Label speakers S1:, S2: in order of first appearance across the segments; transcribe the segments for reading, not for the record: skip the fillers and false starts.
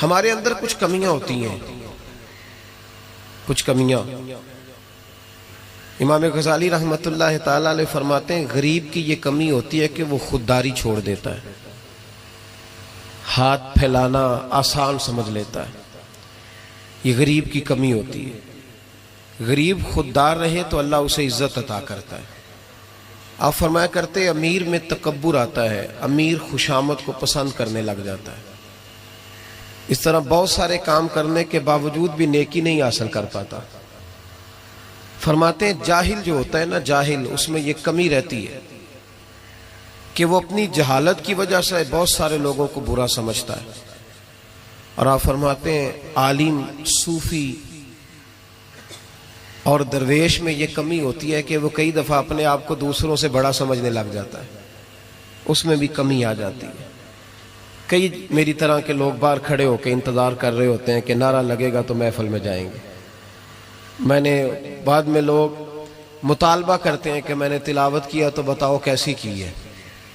S1: ہمارے اندر کچھ کمیاں ہوتی ہیں، کچھ کمیاں۔ امام غزالی رحمۃ اللہ تعالی علیہ فرماتے ہیں غریب کی یہ کمی ہوتی ہے کہ وہ خودداری چھوڑ دیتا ہے، ہاتھ پھیلانا آسان سمجھ لیتا ہے، یہ غریب کی کمی ہوتی ہے۔ غریب خوددار رہے تو اللہ اسے عزت عطا کرتا ہے۔ آپ فرمایا کرتے امیر میں تکبر آتا ہے، امیر خوشامد کو پسند کرنے لگ جاتا ہے، اس طرح بہت سارے کام کرنے کے باوجود بھی نیکی نہیں حاصل کر پاتا۔ فرماتے ہیں جاہل جو ہوتا ہے نا، جاہل، اس میں یہ کمی رہتی ہے کہ وہ اپنی جہالت کی وجہ سے بہت سارے لوگوں کو برا سمجھتا ہے۔ اور آپ فرماتے ہیں عالم، صوفی اور درویش میں یہ کمی ہوتی ہے کہ وہ کئی دفعہ اپنے آپ کو دوسروں سے بڑا سمجھنے لگ جاتا ہے، اس میں بھی کمی آ جاتی ہے۔ کئی میری طرح کے لوگ باہر کھڑے ہو کے انتظار کر رہے ہوتے ہیں کہ نعرہ لگے گا تو محفل میں جائیں گے۔ میں نے بعد میں لوگ مطالبہ کرتے ہیں کہ میں نے تلاوت کیا تو بتاؤ کیسی کی ہے۔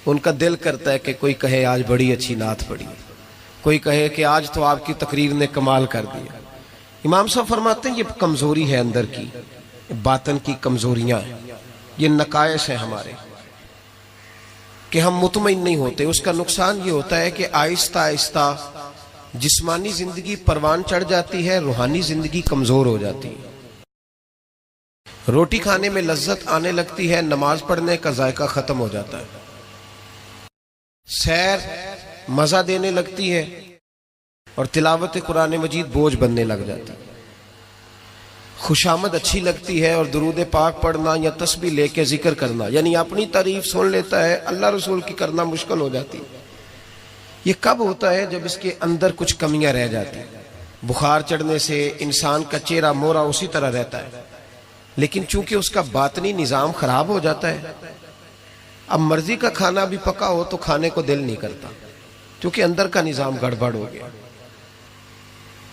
S1: ان کا دل کرتا ہے کہ کوئی کہے آج بڑی اچھی نعت پڑھی، کوئی کہے کہ آج تو آپ کی تقریر نے کمال کر دیا۔ امام صاحب فرماتے ہیں یہ کمزوری ہے اندر کی، باطن کی کمزوریاں ہیں، یہ نقائص ہیں ہمارے کہ ہم مطمئن نہیں ہوتے۔ اس کا نقصان یہ ہوتا ہے کہ آہستہ آہستہ جسمانی زندگی پروان چڑھ جاتی ہے، روحانی زندگی کمزور ہو جاتی ہے۔ روٹی کھانے میں لذت آنے لگتی ہے، نماز پڑھنے کا ذائقہ ختم ہو جاتا ہے، سیر مزہ دینے لگتی ہے اور تلاوت قرآن مجید بوجھ بننے لگ جاتی ہے۔ خوشامد اچھی لگتی ہے اور درود پاک پڑھنا یا تسبیح لے کے ذکر کرنا، یعنی اپنی تعریف سن لیتا ہے، اللہ رسول کی کرنا مشکل ہو جاتی ہے۔ یہ کب ہوتا ہے؟ جب اس کے اندر کچھ کمیاں رہ جاتی ہیں۔ بخار چڑھنے سے انسان کا چہرہ مورا اسی طرح رہتا ہے، لیکن چونکہ اس کا باطنی نظام خراب ہو جاتا ہے، اب مرضی کا کھانا بھی پکا ہو تو کھانے کو دل نہیں کرتا، کیونکہ اندر کا نظام گڑبڑ ہو گیا۔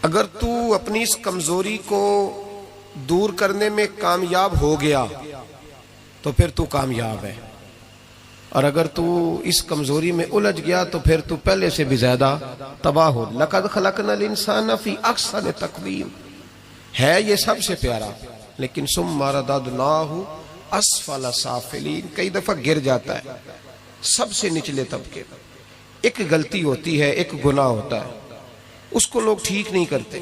S1: اگر تو اپنی اس کمزوری کو دور کرنے میں کامیاب ہو گیا تو پھر تو کامیاب ہے، اور اگر تو اس کمزوری میں الجھ گیا تو پھر تو پہلے سے بھی زیادہ تباہ ہو۔ لَقَدْ خَلَقْنَا الْإِنسَانَ فِي أَحْسَنِ تَقْوِيمٍ ہے یہ سب سے پیارا، لیکن ثُمَّ رَدَدْنَاهُ أَسْفَلَ سَافِلِينَ کئی دفعہ گر جاتا ہے سب سے نچلے طبقے۔ ایک غلطی ہوتی ہے، ایک گناہ ہوتا ہے، اس کو لوگ ٹھیک نہیں کرتے،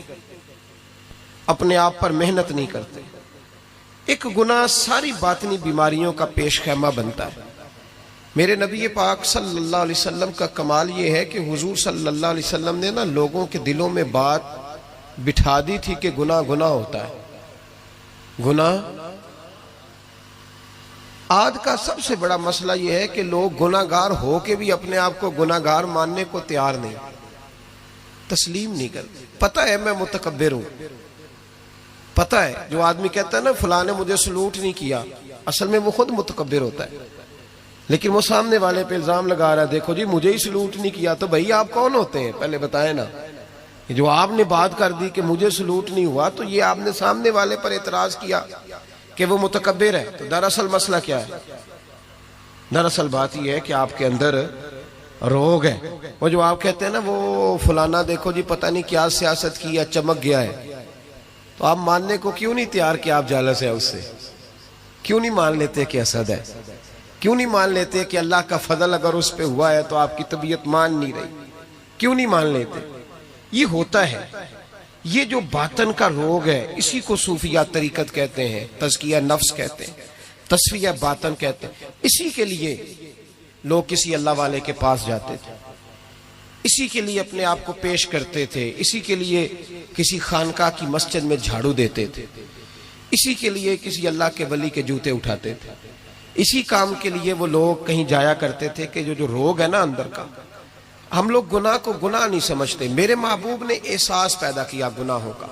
S1: اپنے آپ پر محنت نہیں کرتے۔ ایک گناہ ساری باطنی بیماریوں کا پیش خیمہ بنتا ہے۔ میرے نبی پاک صلی اللہ علیہ وسلم کا کمال یہ ہے کہ حضور صلی اللہ علیہ وسلم نے لوگوں کے دلوں میں بات بٹھا دی تھی کہ گناہ گناہ ہوتا ہے۔ گناہ آج کا سب سے بڑا مسئلہ یہ ہے کہ لوگ گناہ گار ہو کے بھی اپنے آپ کو گناہ گار ماننے کو تیار نہیں، تسلیم نہیں کرتے۔ پتہ ہے میں متکبر ہوں، پتہ ہے جو آدمی کہتا ہے نا فلاں نے مجھے سلوٹ نہیں کیا، اصل میں وہ خود متکبر ہوتا ہے، لیکن وہ سامنے والے پہ الزام لگا رہا ہے دیکھو جی مجھے ہی سلوٹ نہیں کیا۔ تو بھائی آپ کون ہوتے ہیں پہلے بتائیں نا؟ جو آپ نے بات کر دی کہ مجھے سلوٹ نہیں ہوا تو یہ آپ نے سامنے والے پر اعتراض کیا کہ وہ متکبر ہے۔ تو دراصل مسئلہ کیا ہے؟ دراصل بات یہ ہے کہ آپ کے اندر روگ ہے۔ وہ جو آپ کہتے ہیں نا وہ فلانا دیکھو جی پتہ نہیں کیا سیاست کی یا چمک گیا ہے، تو آپ ماننے کو کیوں نہیں تیار کہ آپ جالس ہیں اس سے؟ کیوں نہیں مان لیتے کہ حسد ہے؟ کیوں نہیں مان لیتے کہ اللہ کا فضل اگر اس پہ ہوا ہے تو آپ کی طبیعت مان نہیں رہی؟ کیوں نہیں مان لیتے؟ یہ ہوتا ہے، یہ جو باطن کا روگ ہے اسی کو صوفیہ طریقت کہتے ہیں، تزکیہ نفس کہتے ہیں، تصفیہ باطن کہتے ہیں۔ اسی کے لیے لوگ کسی اللہ والے کے پاس جاتے تھے، اسی کے لیے اپنے آپ کو پیش کرتے تھے، اسی کے لیے کسی خانقاہ کی مسجد میں جھاڑو دیتے تھے، اسی کے لیے کسی اللہ کے ولی کے جوتے اٹھاتے تھے، اسی کام کے لیے وہ لوگ کہیں جایا کرتے تھے کہ جو روگ ہے نا اندر کا، ہم لوگ گناہ کو گناہ نہیں سمجھتے۔ میرے محبوب نے احساس پیدا کیا گناہوں کا۔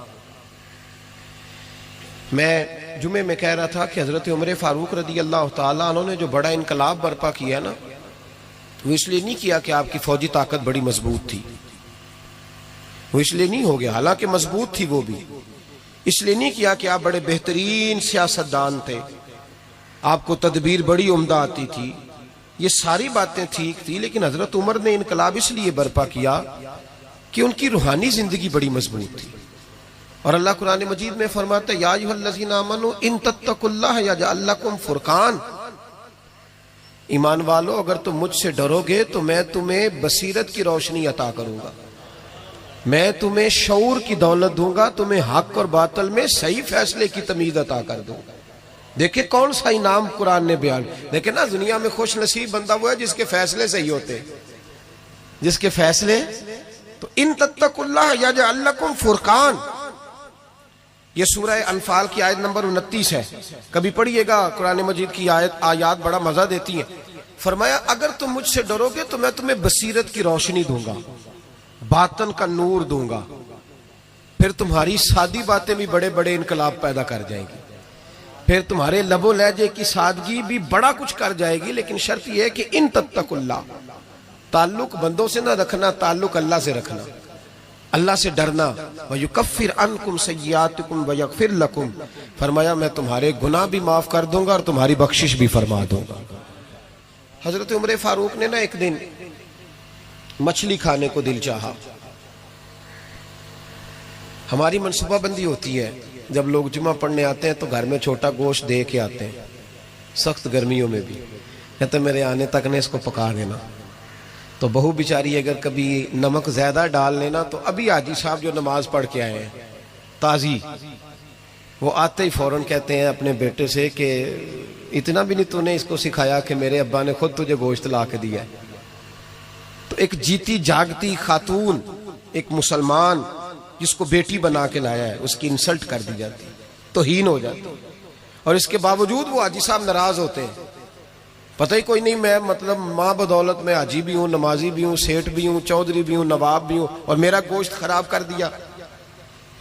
S1: میں جمعے میں کہہ رہا تھا کہ حضرت عمر فاروق رضی اللہ تعالیٰ عنہ نے جو بڑا انقلاب برپا کیا نا، وہ اس لیے نہیں کیا کہ آپ کی فوجی طاقت بڑی مضبوط تھی، وہ اس لیے نہیں ہو گیا، حالانکہ مضبوط تھی وہ بھی، اس لیے نہیں کیا کہ آپ بڑے بہترین سیاستدان تھے، آپ کو تدبیر بڑی عمدہ آتی تھی، یہ ساری باتیں ٹھیک تھی، لیکن حضرت عمر نے انقلاب اس لیے برپا کیا کہ ان کی روحانی زندگی بڑی مضبوط تھی. اور اللہ قرآن مجید میں فرماتا ہے یا ایھا الذین آمنوا ان تتقوا اللہ یجعل لکم فرقان. ایمان والو اگر تم مجھ سے ڈرو گے تو میں تمہیں بصیرت کی روشنی عطا کروں گا، میں تمہیں شعور کی دولت دوں گا، تمہیں حق اور باطل میں صحیح فیصلے کی تمیز عطا کر دوں گا. دیکھیں کون سا انعام قرآن نے بیان. دیکھیں نا دنیا میں خوش نصیب بندہ وہ ہے جس کے فیصلے صحیح ہوتے، جس کے فیصلے. تو ان تتقوا اللہ یجعل لکم فرقان، یہ سورہ انفال کی آیت نمبر 29 ہے. کبھی پڑھیے گا قرآن مجید کی آیات بڑا مزہ دیتی ہیں. فرمایا اگر تم مجھ سے ڈرو گے تو میں تمہیں بصیرت کی روشنی دوں گا، باطن کا نور دوں گا، پھر تمہاری سادی باتیں بھی بڑے بڑے انقلاب پیدا کر جائیں گی، پھر تمہارے لب و لہجے کی سادگی بھی بڑا کچھ کر جائے گی. لیکن شرط یہ ہے کہ ان تتقوا اللہ، تعلق بندوں سے نہ رکھنا، تعلق اللہ سے رکھنا، اللہ سے ڈرنا. وَيُكَفِّرْ عَنْكُمْ سَيِّئَاتِكُمْ وَيَغْفِرْ لَكُمْ، فرمایا میں تمہارے گناہ بھی معاف کر دوں گا اور تمہاری بخشش بھی فرما دوں گا. حضرت عمر فاروق نے نا ایک دن مچھلی کھانے کو دل چاہا. ہماری منصوبہ بندی ہوتی ہے جب لوگ جمعہ پڑھنے آتے ہیں تو گھر میں چھوٹا گوشت دے کے آتے ہیں، سخت گرمیوں میں بھی کہتے میرے آنے تک نے اس کو پکا دینا. تو بہو بیچاری اگر کبھی نمک زیادہ ڈال لینا تو ابھی حاجی صاحب جو نماز پڑھ کے آئے ہیں تازی، وہ آتے ہی فوراً کہتے ہیں اپنے بیٹے سے کہ اتنا بھی نہیں تو نے اس کو سکھایا کہ میرے ابا نے خود تجھے گوشت لا کے دیا ہے. تو ایک جیتی جاگتی خاتون، ایک مسلمان جس کو بیٹی بنا کے لایا ہے، اس کی انسلٹ کر دی جاتی، توہین ہو جاتی، اور اس کے باوجود وہ حاجی صاحب ناراض ہوتے ہیں. پتہ ہی کوئی نہیں میں مطلب ماں بدولت میں حاجی بھی ہوں، نمازی بھی ہوں، سیٹھ بھی ہوں، چودھری بھی ہوں، نواب بھی ہوں، اور میرا گوشت خراب کر دیا.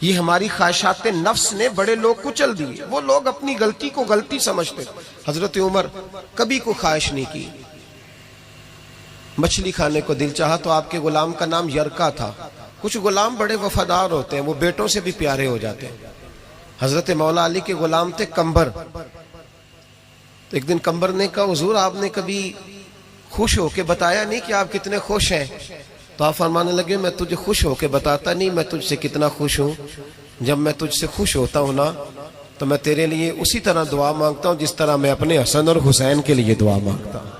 S1: یہ ہماری خواہشات نفس نے بڑے لوگ کچل دی. وہ لوگ اپنی غلطی کو غلطی سمجھتے. حضرت عمر کبھی کوئی خواہش نہیں کی. مچھلی کھانے کو دل چاہا تو آپ کے غلام کا نام یرکا تھا. کچھ غلام بڑے وفادار ہوتے ہیں، وہ بیٹوں سے بھی پیارے ہو جاتے ہیں. حضرت مولا علی کے غلام تھے کمبر. تو ایک دن کمبر نے کہا حضور آپ نے کبھی خوش ہو کے بتایا نہیں کہ آپ کتنے خوش ہیں. تو آپ فرمانے لگے میں تجھے خوش ہو کے بتاتا نہیں میں تجھ سے کتنا خوش ہوں. جب میں تجھ سے خوش ہوتا ہوں نا تو میں تیرے لیے اسی طرح دعا مانگتا ہوں جس طرح میں اپنے حسن اور حسین کے لیے دعا مانگتا ہوں.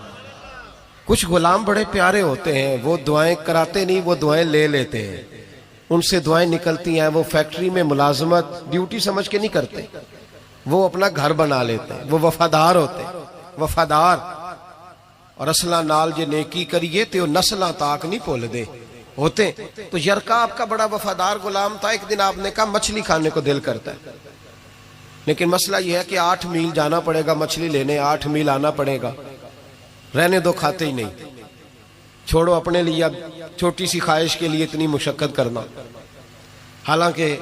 S1: کچھ غلام بڑے پیارے ہوتے ہیں، وہ دعائیں کراتے نہیں، وہ دعائیں لے لیتے ہیں. ان سے دعائیں نکلتی ہیں. وہ فیکٹری میں ملازمت ڈیوٹی سمجھ کے نہیں کرتے، وہ اپنا گھر بنا لیتے ہیں. وہ وفادار ہوتے ہیں، وفادار. اور اصلہ نال جے نیکی کریے تو نسلہ تاک نہیں بھول دے ہوتے. تو یرکا آپ کا بڑا وفادار غلام تھا. ایک دن آپ نے کہا مچھلی کھانے کو دل کرتا ہے، لیکن مسئلہ یہ ہے کہ 8 میل جانا پڑے گا مچھلی لینے، 8 میل آنا پڑے گا. رہنے دو، کھاتے ہی نہیں، چھوڑو اپنے لیے اب چھوٹی سی خواہش کے لیے اتنی مشقت کرنا. حالانکہ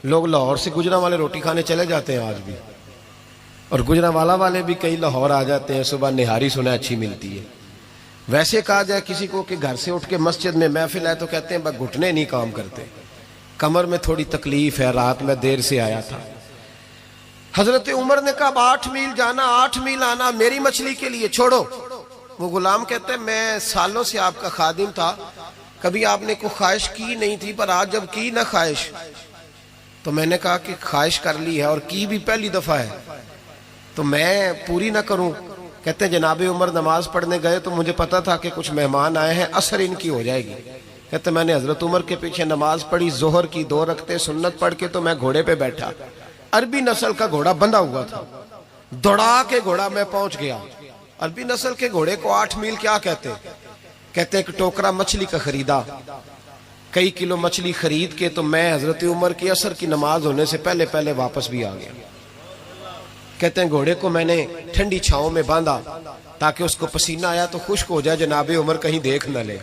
S1: لوگ لاہور سے گجرانوالے روٹی کھانے چلے جاتے ہیں آج بھی، اور گجرانوالہ والے بھی کئی لاہور آ جاتے ہیں. صبح نہاری سنا اچھی ملتی ہے. ویسے کہا جائے کسی کو کہ گھر سے اٹھ کے مسجد میں محفل ہے تو کہتے ہیں بس گھٹنے نہیں کام کرتے، کمر میں تھوڑی تکلیف ہے، رات میں دیر سے آیا تھا. حضرت عمر نے کہا 8 میل جانا 8 میل آنا میری مچھلی کے لیے چھوڑو. وہ غلام کہتے ہیں میں سالوں سے آپ کا خادم تھا، کبھی آپ نے کوئی خواہش کی نہیں تھی، پر آج جب کی نہ خواہش تو میں نے کہا کہ خواہش کر لی ہے اور کی بھی پہلی دفعہ ہے تو میں پوری نہ کروں. کہتے ہیں جناب عمر نماز پڑھنے گئے تو مجھے پتا تھا کہ کچھ مہمان آئے ہیں، عصر ان کی ہو جائے گی. کہتے ہیں میں نے حضرت عمر کے پیچھے نماز پڑھی، ظہر کی 2 رکعتیں سنت پڑھ کے تو میں گھوڑے پہ بیٹھا. عربی نسل کا گھوڑا بندھا ہوا تھا، دوڑا کے گھوڑا میں پہنچ گیا. عربی نسل کے گھوڑے کو 8 میل کیا کہتے ہیں؟ کہتے ہیں ایک ٹوکرا مچھلی کا خریدا، کئی کلو مچھلی خرید کے تو میں حضرت عمر کی عصر کی نماز ہونے سے پہلے پہلے واپس بھی آ گیا. کہتے ہیں گھوڑے کو میں نے ٹھنڈی چھاؤں میں باندھا تاکہ اس کو پسینہ آیا تو خشک ہو جائے، جناب عمر کہیں دیکھ نہ لے.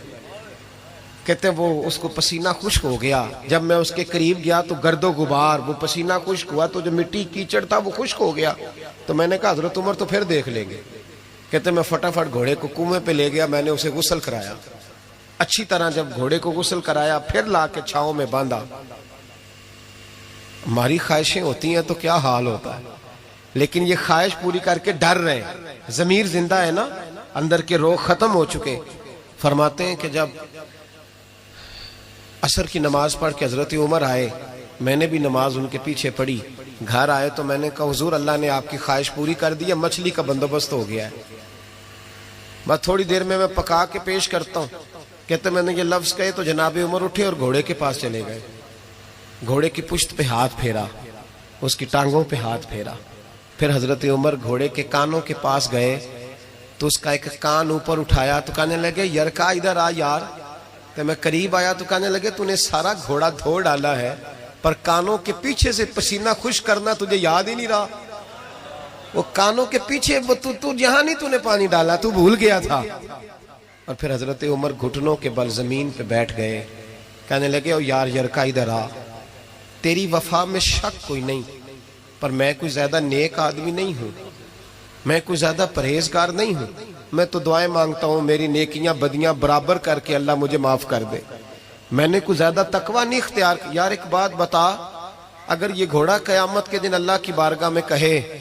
S1: کہتے ہیں وہ اس کو پسینہ خشک ہو گیا. جب میں اس کے قریب گیا تو گرد و غبار، وہ پسینہ خشک ہوا تو جو مٹی کیچڑ تھا وہ خشک ہو گیا. تو میں نے کہا حضرت عمر تو پھر دیکھ لیں گے. کہتے ہیں میں فٹافٹ گھوڑے کو کنویں پہ لے گیا، میں نے اسے غسل کرایا اچھی طرح. جب گھوڑے کو غسل کرایا پھر لا کے چھاؤں میں باندھا. ہماری خواہشیں ہوتی ہیں تو کیا حال ہوتا ہے، لیکن یہ خواہش پوری کر کے ڈر رہے ہیں. ضمیر زندہ ہے نا، اندر کے روگ ختم ہو چکے. فرماتے ہیں کہ جب عصر کی نماز پڑھ کے حضرت عمر آئے، میں نے بھی نماز ان کے پیچھے پڑھی، گھر آئے تو میں نے کہا حضور اللہ نے آپ کی خواہش پوری کر دی ہے، مچھلی کا بندوبست ہو گیا ہے، بس تھوڑی دیر میں پکا کے پیش کرتا ہوں۔ کہتے میں نے یہ لفظ کہے تو جناب عمر اٹھے اور گھوڑے کے پاس چلے گئے، گھوڑے کی پشت پہ ہاتھ پھیرا، اس کی ٹانگوں پہ ہاتھ پھیرا، پھر حضرت عمر گھوڑے کے کانوں کے پاس گئے تو اس کا ایک کان اوپر اٹھایا تو کہنے لگے یرکا ادھر آ یار۔ تو میں قریب آیا تو کہنے لگے تو نے سارا گھوڑا دھو ڈالا ہے پر کانوں کے پیچھے سے پسینہ خشک کرنا تجھے یاد ہی نہیں رہا، وہ کانوں کے پیچھے تو جہاں نہیں تو نے پانی ڈالا، تو بھول گیا تھا۔ اور پھر حضرت عمر گھٹنوں کے بل زمین پہ بیٹھ گئے، کہنے لگے او یار یرکا ادھر آ، تیری وفا میں شک کوئی نہیں پر میں کوئی زیادہ نیک آدمی نہیں ہوں، میں کوئی زیادہ پرہیزگار نہیں ہوں، میں تو دعائیں مانگتا ہوں میری نیکیاں بدیاں برابر کر کے اللہ مجھے معاف کر دے، میں نے کوئی زیادہ تقوی نہیں اختیار۔ یار ایک بات بتا، اگر یہ گھوڑا قیامت کے دن اللہ کی بارگاہ میں کہے